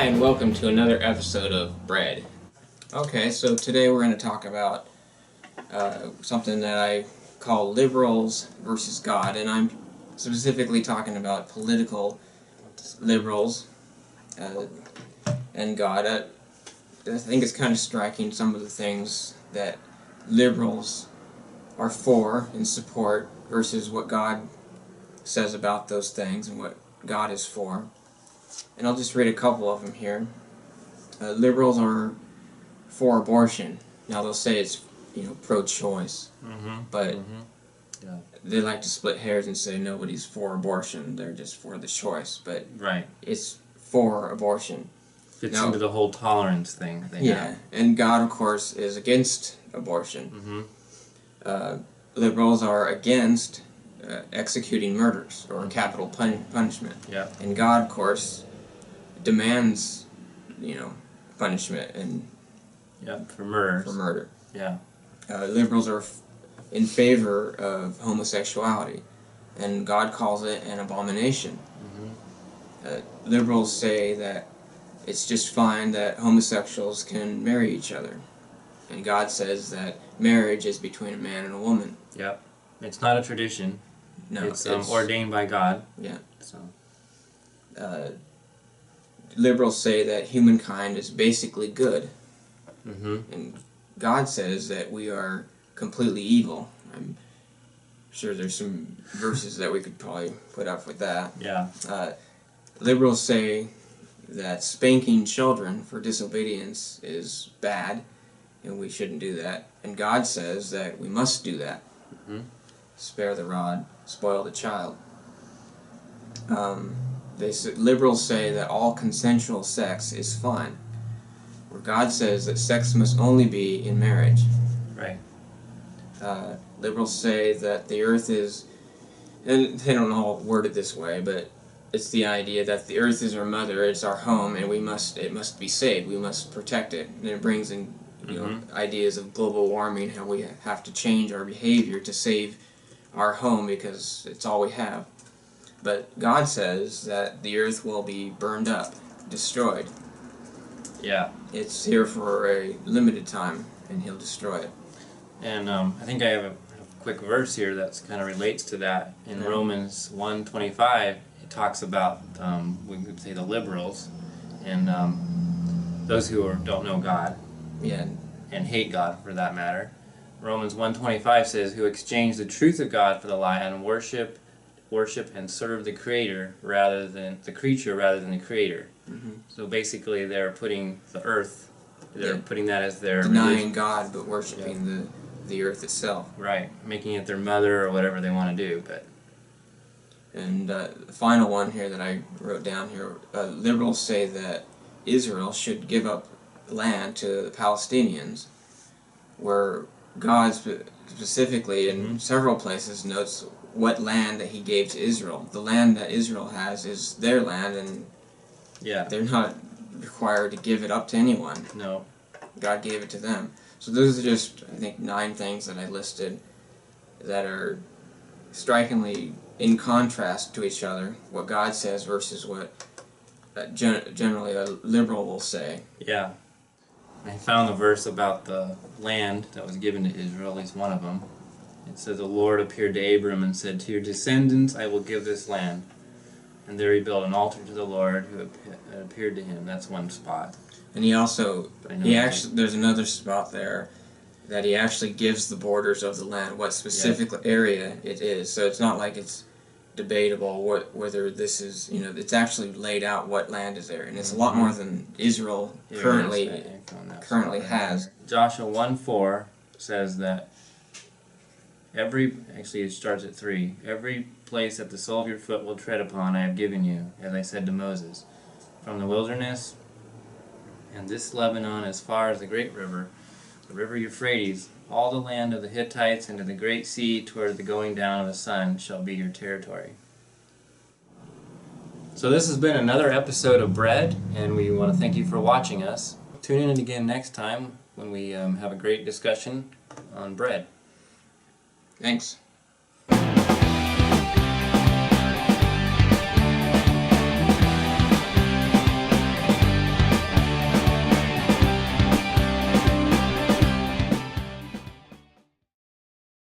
Hi, and welcome to another episode of Bread. Okay, so today we're going to talk about something that I call liberals versus God, and I'm specifically talking about political liberals and God. I think it's kind of striking some of the things that liberals are for and support versus what God says about those things and what God is for. And I'll just read a couple of them here. Liberals are for abortion. Now they'll say it's pro-choice, but Yeah. they like to split hairs and say nobody's for abortion. They're just for the choice, but it's for abortion. Fits into the whole tolerance thing. And God, of course, is against abortion. Liberals are against executing murders or capital punishment. And God, of course, demands, punishment and for murder. Liberals are in favor of homosexuality, and God calls it an abomination. Liberals say that it's just fine that homosexuals can marry each other, and God says that marriage is between a man and a woman. It's not a tradition. No, it's ordained by God. Liberals say that humankind is basically good, and God says that we are completely evil. I'm sure there's some verses that we could probably put up with that. Liberals say that spanking children for disobedience is bad, and we shouldn't do that. And God says that we must do that. Spare the rod, spoil the child. Liberals say that all consensual sex is fine, where God says that sex must only be in marriage. Liberals say that the earth is, and they don't all word it this way, but it's the idea that the earth is our mother, it's our home, and it must be saved. We must protect it. And it brings in ideas of global warming, how we have to change our behavior to save our home because it's all we have. But God says that the earth will be burned up, destroyed. It's here for a limited time, and He'll destroy it. And I think I have a quick verse here that kind of relates to that. In Romans 1:25, it talks about, we could say, the liberals and those who don't know God and hate God for that matter. Romans 1:25 says, who exchange the truth of God for the lie and worship and serve the creator rather than the creature rather than the creator. So basically they're putting the earth, putting that as their denying religion. God but worshiping the earth itself. Making it their mother or whatever they want to do. And the final one here that I wrote down here, liberals say that Israel should give up land to the Palestinians, where God specifically in several places notes what land that He gave to Israel. The land that Israel has is their land, and they're not required to give it up to anyone. God gave it to them. So those are just, I think, 9 things that I listed that are strikingly in contrast to each other, what God says versus what generally a liberal will say. I found the verse about the land that was given to Israel, at least one of them. It says, the Lord appeared to Abram and said, to your descendants I will give this land. And there he built an altar to the Lord who appeared to him. That's one spot. And there's another spot there that he actually gives the borders of the land, what specific area it is. So it's not like it's debatable whether this is, it's actually laid out what land is there. And it's a lot more than Israel currently has. Joshua 1:4 says that it starts at 3. Every place that the sole of your foot will tread upon I have given you, as I said to Moses, from the wilderness and this Lebanon as far as the great river, the river Euphrates, all the land of the Hittites and to the great sea toward the going down of the sun shall be your territory. So this has been another episode of Bread, and we want to thank you for watching us. Tune in again next time when we have a great discussion on bread. Thanks.